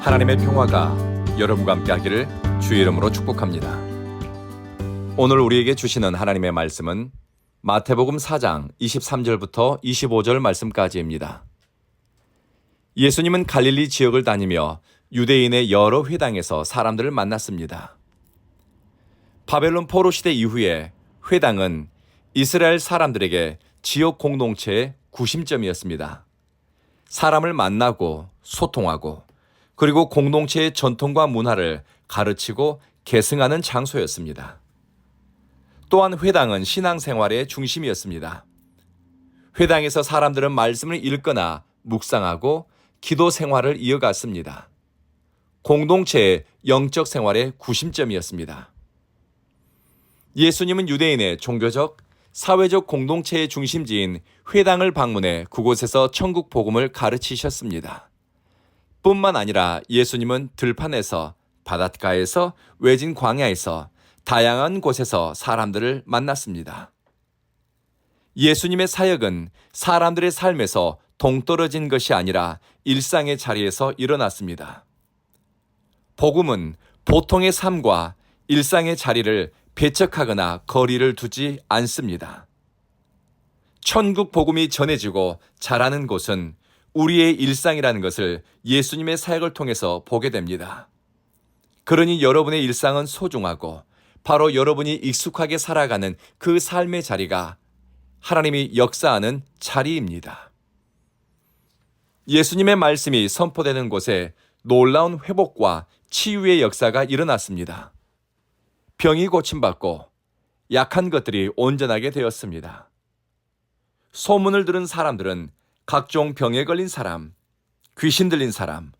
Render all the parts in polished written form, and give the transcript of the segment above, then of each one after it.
하나님의 평화가 여러분과 함께 하기를 주의 이름으로 축복합니다. 오늘 우리에게 주시는 하나님의 말씀은 마태복음 4장 23절부터 25절 말씀까지입니다. 예수님은 갈릴리 지역을 다니며 유대인의 여러 회당에서 사람들을 만났습니다. 바벨론 포로 시대 이후에 회당은 이스라엘 사람들에게 지역 공동체의 구심점이었습니다. 사람을 만나고 소통하고 그리고 공동체의 전통과 문화를 가르치고 계승하는 장소였습니다. 또한 회당은 신앙생활의 중심이었습니다. 회당에서 사람들은 말씀을 읽거나 묵상하고 기도 생활을 이어갔습니다. 공동체의 영적 생활의 구심점이었습니다. 예수님은 유대인의 종교적, 사회적 공동체의 중심지인 회당을 방문해 그곳에서 천국 복음을 가르치셨습니다. 뿐만 아니라 예수님은 들판에서, 바닷가에서, 외진 광야에서 다양한 곳에서 사람들을 만났습니다. 예수님의 사역은 사람들의 삶에서 동떨어진 것이 아니라 일상의 자리에서 일어났습니다. 복음은 보통의 삶과 일상의 자리를 배척하거나 거리를 두지 않습니다. 천국 복음이 전해지고 자라는 곳은 우리의 일상이라는 것을 예수님의 사역을 통해서 보게 됩니다. 그러니 여러분의 일상은 소중하고 바로 여러분이 익숙하게 살아가는 그 삶의 자리가 하나님이 역사하는 자리입니다. 예수님의 말씀이 선포되는 곳에 놀라운 회복과 치유의 역사가 일어났습니다. 병이 고침받고 약한 것들이 온전하게 되었습니다. 소문을 들은 사람들은 각종 병에 걸린 사람, 귀신 들린 사람,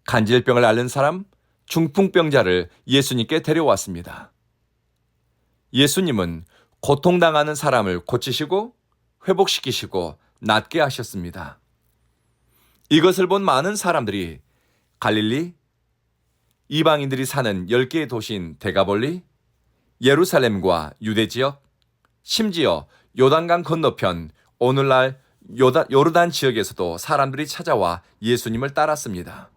간질병을 앓는 사람, 중풍병자를 예수님께 데려왔습니다. 예수님은 고통당하는 사람을 고치시고 회복시키시고 낫게 하셨습니다. 이것을 본 많은 사람들이 갈릴리, 이방인들이 사는 10개의 도시인 데가볼리, 예루살렘과 유대 지역, 심지어 요단강 건너편 오늘날 요르단 지역에서도 사람들이 찾아와 예수님을 따랐습니다.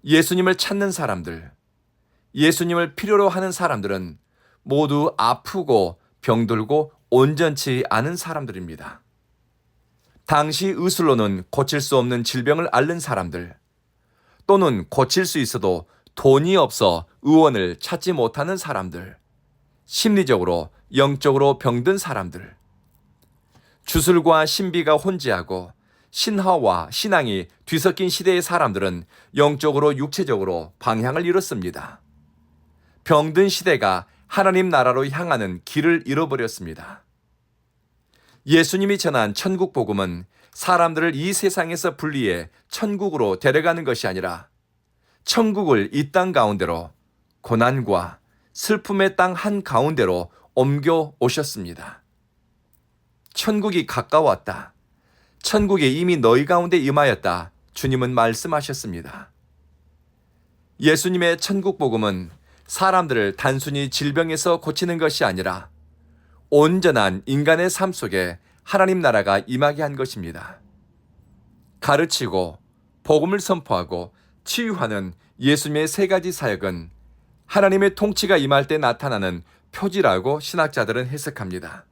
예수님을 찾는 사람들, 예수님을 필요로 하는 사람들은 모두 아프고 병들고 온전치 않은 사람들입니다. 당시 의술로는 고칠 수 없는 질병을 앓는 사람들, 또는 고칠 수 있어도 돈이 없어 의원을 찾지 못하는 사람들, 심리적으로, 영적으로 병든 사람들, 주술과 신비가 혼재하고 신화와 신앙이 뒤섞인 시대의 사람들은 영적으로 육체적으로 방향을 잃었습니다. 병든 시대가 하나님 나라로 향하는 길을 잃어버렸습니다. 예수님이 전한 천국 복음은 사람들을 이 세상에서 분리해 천국으로 데려가는 것이 아니라 천국을 이 땅 가운데로, 고난과 슬픔의 땅 한가운데로 옮겨 오셨습니다. 천국이 가까웠다. 천국이 이미 너희 가운데 임하였다. 주님은 말씀하셨습니다. 예수님의 천국 복음은 사람들을 단순히 질병에서 고치는 것이 아니라 온전한 인간의 삶 속에 하나님 나라가 임하게 한 것입니다. 가르치고 복음을 선포하고 치유하는 예수님의 3가지 사역은 하나님의 통치가 임할 때 나타나는 표지라고 신학자들은 해석합니다.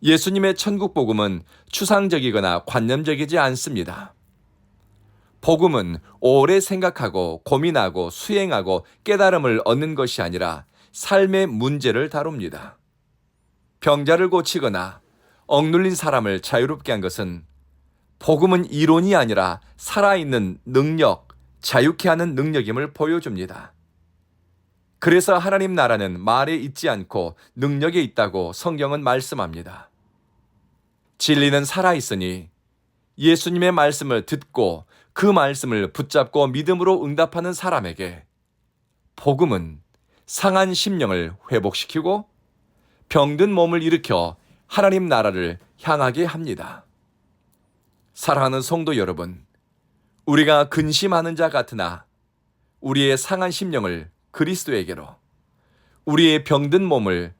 예수님의 천국 복음은 추상적이거나 관념적이지 않습니다. 복음은 오래 생각하고 고민하고 수행하고 깨달음을 얻는 것이 아니라 삶의 문제를 다룹니다. 병자를 고치거나 억눌린 사람을 자유롭게 한 것은 복음은 이론이 아니라 살아있는 능력, 자유케 하는 능력임을 보여줍니다. 그래서 하나님 나라는 말에 있지 않고 능력에 있다고 성경은 말씀합니다. 진리는 살아있으니 예수님의 말씀을 듣고 그 말씀을 붙잡고 믿음으로 응답하는 사람에게 복음은 상한 심령을 회복시키고 병든 몸을 일으켜 하나님 나라를 향하게 합니다. 사랑하는 성도 여러분, 우리가 근심하는 자 같으나 우리의 상한 심령을 그리스도에게로, 우리의 병든 몸을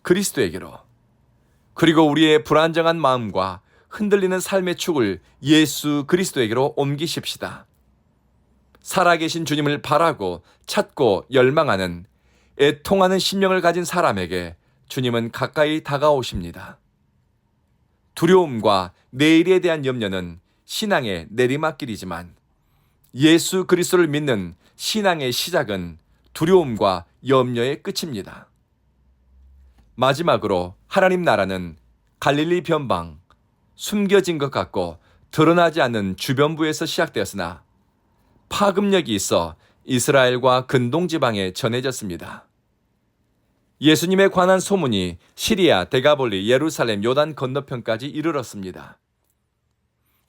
그리스도에게로, 그리고 우리의 불안정한 마음과 흔들리는 삶의 축을 예수 그리스도에게로 옮기십시다. 살아계신 주님을 바라고 찾고 열망하는 애통하는 심령을 가진 사람에게 주님은 가까이 다가오십니다. 두려움과 내일에 대한 염려는 신앙의 내리막길이지만 예수 그리스도를 믿는 신앙의 시작은 두려움과 염려의 끝입니다. 마지막으로 하나님 나라는 갈릴리 변방, 숨겨진 것 같고 드러나지 않는 주변부에서 시작되었으나 파급력이 있어 이스라엘과 근동지방에 전해졌습니다. 예수님에 관한 소문이 시리아, 데가볼리, 예루살렘, 요단 건너편까지 이르렀습니다.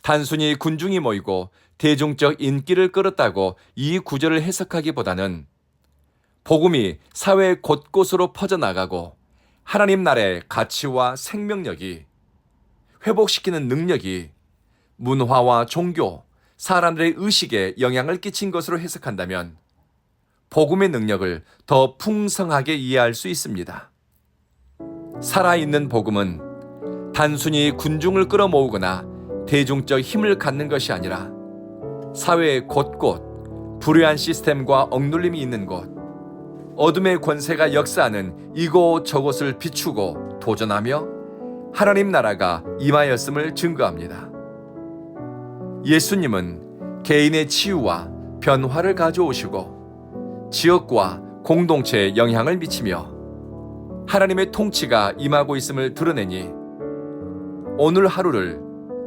단순히 군중이 모이고 대중적 인기를 끌었다고 이 구절을 해석하기보다는 복음이 사회 곳곳으로 퍼져나가고 하나님 나라의 가치와 생명력이 회복시키는 능력이 문화와 종교, 사람들의 의식에 영향을 끼친 것으로 해석한다면 복음의 능력을 더 풍성하게 이해할 수 있습니다. 살아있는 복음은 단순히 군중을 끌어모으거나 대중적 힘을 갖는 것이 아니라 사회의 곳곳 불의한 시스템과 억눌림이 있는 곳, 어둠의 권세가 역사하는 이곳저곳을 비추고 도전하며 하나님 나라가 임하였음을 증거합니다. 예수님은 개인의 치유와 변화를 가져오시고 지역과 공동체에 영향을 미치며 하나님의 통치가 임하고 있음을 드러내니 오늘 하루를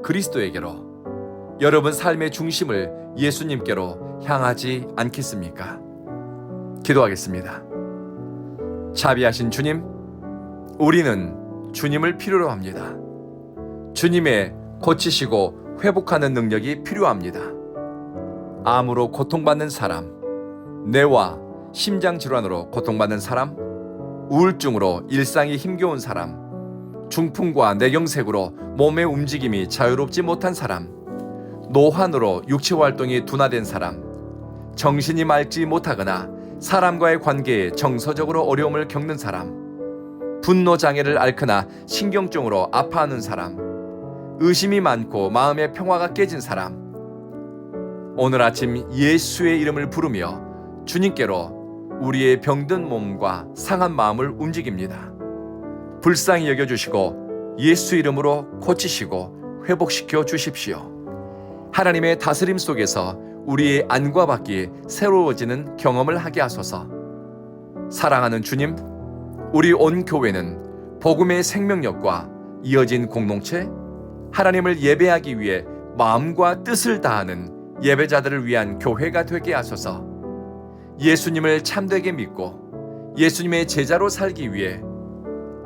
그리스도에게로, 여러분 삶의 중심을 예수님께로 향하지 않겠습니까? 기도하겠습니다. 자비하신 주님, 우리는 주님을 필요로 합니다. 주님의 고치시고 회복하는 능력이 필요합니다. 암으로 고통받는 사람, 뇌와 심장 질환으로 고통받는 사람, 우울증으로 일상이 힘겨운 사람, 중풍과 뇌경색으로 몸의 움직임이 자유롭지 못한 사람, 노환으로 육체 활동이 둔화된 사람, 정신이 맑지 못하거나 사람과의 관계에 정서적으로 어려움을 겪는 사람, 분노 장애를 앓거나 신경증으로 아파하는 사람, 의심이 많고 마음의 평화가 깨진 사람, 오늘 아침 예수의 이름을 부르며 주님께로 우리의 병든 몸과 상한 마음을 움직입니다. 불쌍히 여겨주시고 예수 이름으로 고치시고 회복시켜 주십시오. 하나님의 다스림 속에서 우리의 안과 밖이 새로워지는 경험을 하게 하소서. 사랑하는 주님, 우리 온 교회는 복음의 생명력과 이어진 공동체, 하나님을 예배하기 위해 마음과 뜻을 다하는 예배자들을 위한 교회가 되게 하소서. 예수님을 참되게 믿고 예수님의 제자로 살기 위해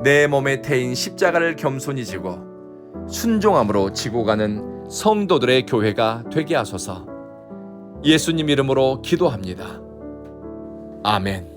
내 몸에 태인 십자가를 겸손히 지고 순종함으로 지고 가는 성도들의 교회가 되게 하소서. 예수님 이름으로 기도합니다. 아멘.